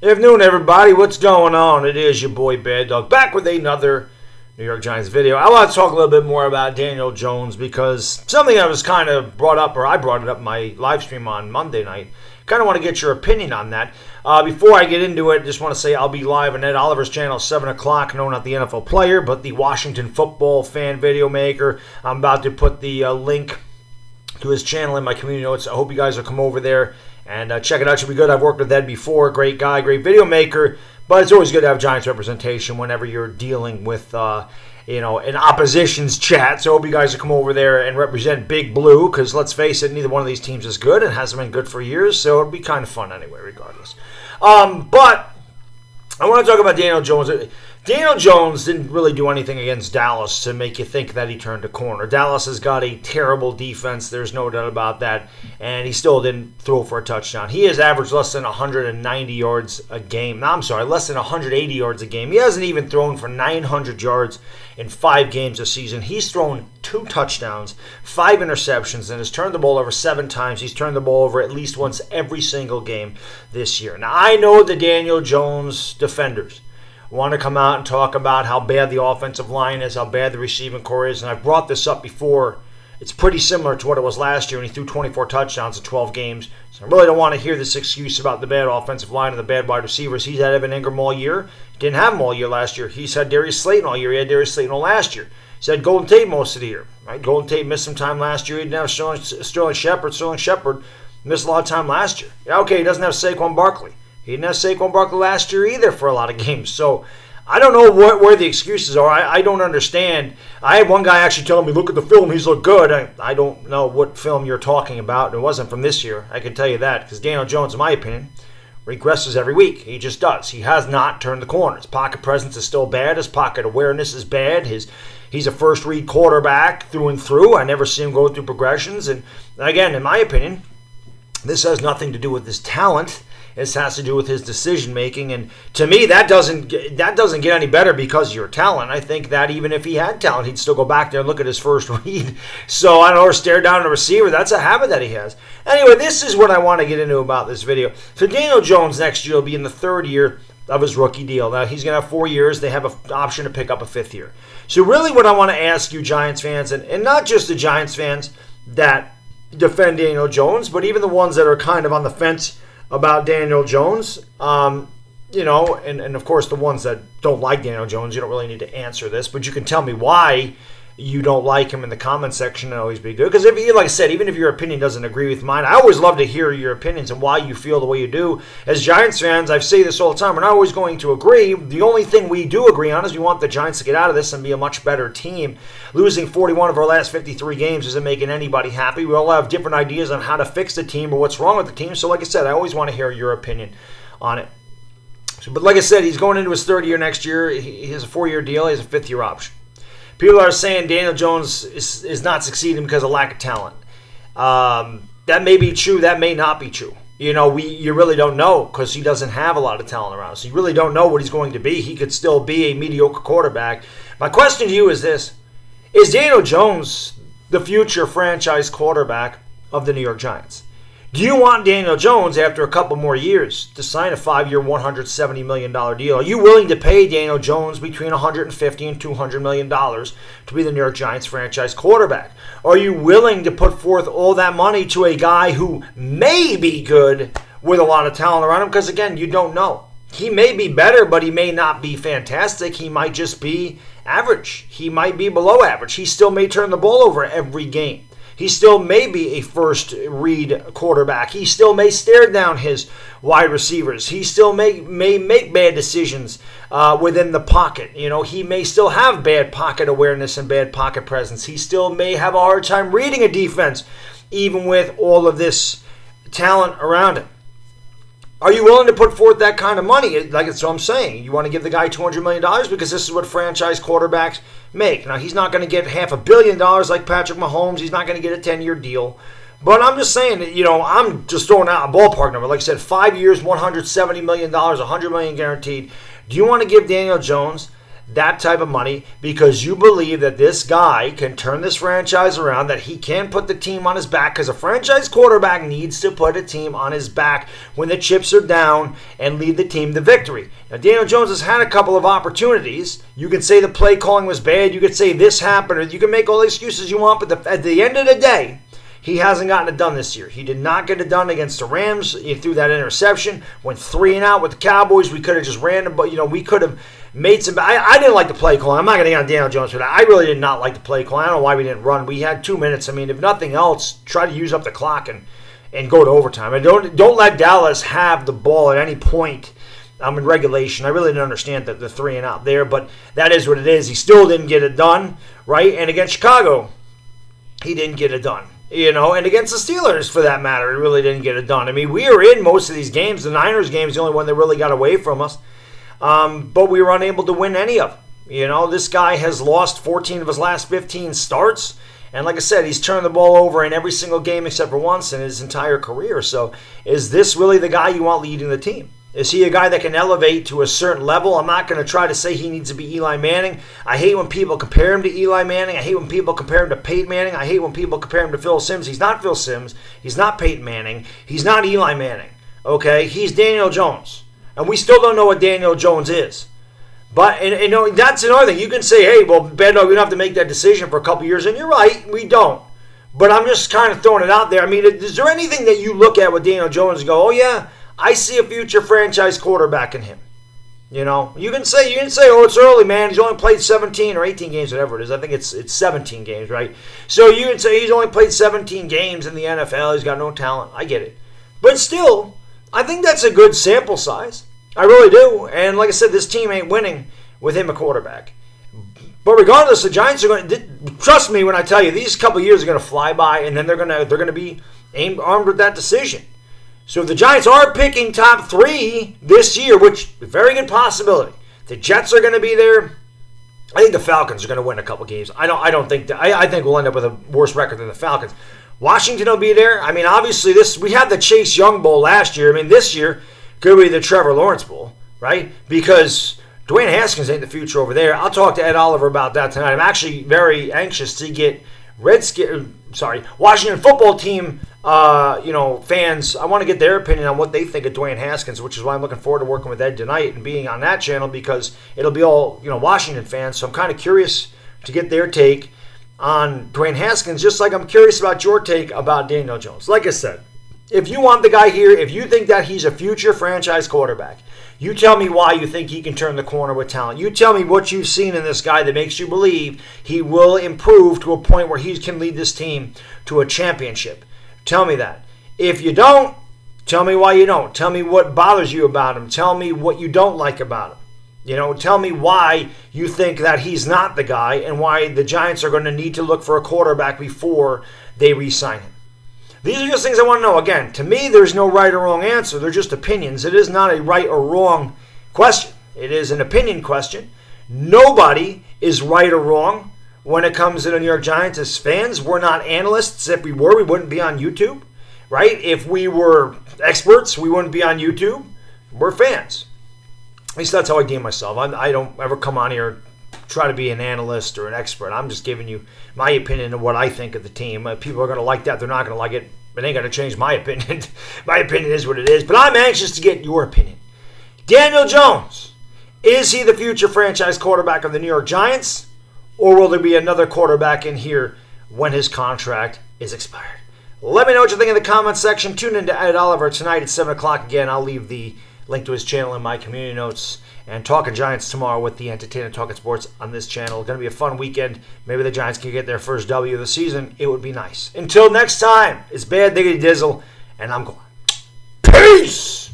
Afternoon, everybody. What's going on? It is your boy Baddog back with another New York Giants video. I want to talk a little bit more about Daniel Jones because something that was kind of brought up, or I brought it up in my live stream on Monday night. Kind of want to get your opinion on that. Before I get into it, just want to say I'll be live on Ed Oliver's channel 7 o'clock. No, not the NFL player, but the Washington football fan video maker. I'm about to put the link to his channel in my community notes. I hope you guys will come over there and check it out. Should be good. I've worked with Ed before. Great guy, great video maker. But it's always good to have Giants representation whenever you're dealing with, an opposition's chat. So I hope you guys will come over there and represent Big Blue. Because let's face it, neither one of these teams is good and hasn't been good for years. So it'll be kind of fun anyway, regardless. But I want to talk about Daniel Jones. Daniel Jones didn't really do anything against Dallas to make you think that he turned a corner. Dallas has got a terrible defense. There's no doubt about that. And he still didn't throw for a touchdown. He has averaged less than 190 yards a game. No, I'm sorry, less than 180 yards a game. He hasn't even thrown for 900 yards in 5 games this season. He's thrown 2 touchdowns, 5 interceptions, and has turned the ball over 7 times. He's turned the ball over at least once every single game this year. Now, I know the Daniel Jones defenders want to come out and talk about how bad the offensive line is, how bad the receiving core is, and I've brought this up before. It's pretty similar to what it was last year when he threw 24 touchdowns in 12 games. So I really don't want to hear this excuse about the bad offensive line and the bad wide receivers. He's had Evan Ingram all year. Didn't have him all year last year. He's had Darius Slayton all year. He had Darius Slayton all last year. He's had Golden Tate most of the year. Right? Golden Tate missed some time last year. He didn't have Sterling Shepard. Sterling Shepard missed a lot of time last year. Yeah, okay, he doesn't have Saquon Barkley. He didn't have Saquon Barkley last year either for a lot of games. So I don't know where the excuses are. I don't understand. I had one guy actually telling me, look at the film, he's looked good. I don't know what film you're talking about. It wasn't from this year. I can tell you that because Daniel Jones, in my opinion, regresses every week. He just does. He has not turned the corner. His pocket presence is still bad. His pocket awareness is bad. He's a first-read quarterback through and through. I never see him go through progressions. And again, in my opinion, this has nothing to do with his talent. This has to do with his decision-making, and to me, that doesn't get any better because of your talent. I think that even if he had talent, he'd still go back there and look at his first read. So, I don't know, or stare down the receiver. That's a habit that he has. Anyway, this is what I want to get into about this video. So, Daniel Jones next year will be in the 3rd year of his rookie deal. Now, he's going to have 4 years. They have an option to pick up a 5th year. So, really what I want to ask you Giants fans, and not just the Giants fans that defend Daniel Jones, but even the ones that are kind of on the fence about Daniel Jones, and of course the ones that don't like Daniel Jones, you don't really need to answer this, but you can tell me why you don't like him in the comment section. It'll always be good. Because like I said, even if your opinion doesn't agree with mine, I always love to hear your opinions and why you feel the way you do. As Giants fans, I say this all the time, we're not always going to agree. The only thing we do agree on is we want the Giants to get out of this and be a much better team. Losing 41 of our last 53 games isn't making anybody happy. We all have different ideas on how to fix the team or what's wrong with the team. So like I said, I always want to hear your opinion on it. But like I said, he's going into his 3rd year next year. He has a 4-year deal. He has a 5th year option. People are saying Daniel Jones is not succeeding because of lack of talent. That may be true. That may not be true. You really don't know because he doesn't have a lot of talent around. So you really don't know what he's going to be. He could still be a mediocre quarterback. My question to you is this. Is Daniel Jones the future franchise quarterback of the New York Giants? Do you want Daniel Jones, after a couple more years, to sign a 5-year, $170 million deal? Are you willing to pay Daniel Jones between $150 and $200 million to be the New York Giants franchise quarterback? Are you willing to put forth all that money to a guy who may be good with a lot of talent around him? Because, again, you don't know. He may be better, but he may not be fantastic. He might just be average. He might be below average. He still may turn the ball over every game. He still may be a first-read quarterback. He still may stare down his wide receivers. He still may make bad decisions within the pocket. He may still have bad pocket awareness and bad pocket presence. He still may have a hard time reading a defense, even with all of this talent around him. Are you willing to put forth that kind of money? Like that's what I'm saying. You want to give the guy $200 million because this is what franchise quarterbacks make. Now, he's not going to get $500 million like Patrick Mahomes. He's not going to get a 10-year deal. But I'm just saying that, I'm just throwing out a ballpark number. Like I said, 5 years, $170 million, $100 million guaranteed. Do you want to give Daniel Jones that type of money because you believe that this guy can turn this franchise around, that he can put the team on his back, because a franchise quarterback needs to put a team on his back when the chips are down and lead the team to victory. Now, Daniel Jones has had a couple of opportunities. You can say the play calling was bad. You could say this happened, or you can make all the excuses you want, but at the end of the day, he hasn't gotten it done this year. He did not get it done against the Rams. He threw that interception, went 3-and-out with the Cowboys. We could have just ran them, but we could have made some. I didn't like the play call. I'm not going to get on Daniel Jones for that. I really did not like the play call. I don't know why we didn't run. We had 2 minutes. I mean, if nothing else, try to use up the clock and go to overtime. And don't let Dallas have the ball at any point. In regulation. I really didn't understand the 3-and-out there, but that is what it is. He still didn't get it done, right? And against Chicago, he didn't get it done. And against the Steelers, for that matter, he really didn't get it done. I mean, we were in most of these games. The Niners game is the only one that really got away from us. But we were unable to win any of them. This guy has lost 14 of his last 15 starts. And like I said, he's turned the ball over in every single game except for once in his entire career. So is this really the guy you want leading the team? Is he a guy that can elevate to a certain level? I'm not going to try to say he needs to be Eli Manning. I hate when people compare him to Eli Manning. I hate when people compare him to Peyton Manning. I hate when people compare him to Phil Simms. He's not Phil Simms. He's not Peyton Manning. He's not Eli Manning. Okay? He's Daniel Jones. And we still don't know what Daniel Jones is. But and that's another thing. You can say, hey, well, Baddog, we don't have to make that decision for a couple years. And you're right, we don't. But I'm just kind of throwing it out there. I mean, is there anything that you look at with Daniel Jones and go, oh, yeah, I see a future franchise quarterback in him? You can say, oh, it's early, man. He's only played 17 or 18 games, whatever it is. I think it's 17 games, right? So you can say he's only played 17 games in the NFL. He's got no talent. I get it. But still, I think that's a good sample size. I really do. And like I said, this team ain't winning with him a quarterback. But regardless, the Giants are going to, trust me when I tell you, these couple of years are going to fly by, and then they're going to be armed with that decision. So if the Giants are picking top 3 this year, which is a very good possibility, the Jets are going to be there. I think the Falcons are going to win a couple games. I don't think that. I think we'll end up with a worse record than the Falcons. Washington will be there. I mean, obviously we had the Chase Young Bowl last year. I mean, this year could be the Trevor Lawrence Bowl, right? Because Dwayne Haskins ain't the future over there. I'll talk to Ed Oliver about that tonight. I'm actually very anxious to get Washington football team fans. I want to get their opinion on what they think of Dwayne Haskins, which is why I'm looking forward to working with Ed tonight and being on that channel, because it'll be all Washington fans. So I'm kind of curious to get their take on Dwayne Haskins, just like I'm curious about your take about Daniel Jones. Like I said, if you want the guy here, if you think that he's a future franchise quarterback, you tell me why you think he can turn the corner with talent. You tell me what you've seen in this guy that makes you believe he will improve to a point where he can lead this team to a championship. Tell me that. If you don't, tell me why you don't. Tell me what bothers you about him. Tell me what you don't like about him. Tell me why you think that he's not the guy and why the Giants are going to need to look for a quarterback before they re-sign him. These are just things I want to know. Again, to me, there's no right or wrong answer. They're just opinions. It is not a right or wrong question. It is an opinion question. Nobody is right or wrong when it comes to the New York Giants as fans. We're not analysts. If we were, we wouldn't be on YouTube, right? If we were experts, we wouldn't be on YouTube. We're fans. At least that's how I deem myself. I don't ever come on here try to be an analyst or an expert. I'm just giving you my opinion of what I think of the team. People are going to like that. They're not going to like it. It ain't going to change my opinion. My opinion is what it is. But I'm anxious to get your opinion. Daniel Jones, is he the future franchise quarterback of the New York Giants? Or will there be another quarterback in here when his contract is expired? Let me know what you think in the comments section. Tune in to Ed Oliver tonight at 7 o'clock again. I'll leave the link to his channel in my community notes. And Talking Giants tomorrow with the Entertainer Talking Sports on this channel. Going to be a fun weekend. Maybe the Giants can get their first W of the season. It would be nice. Until next time, it's Bad Diggity Dizzle, and I'm going. Peace!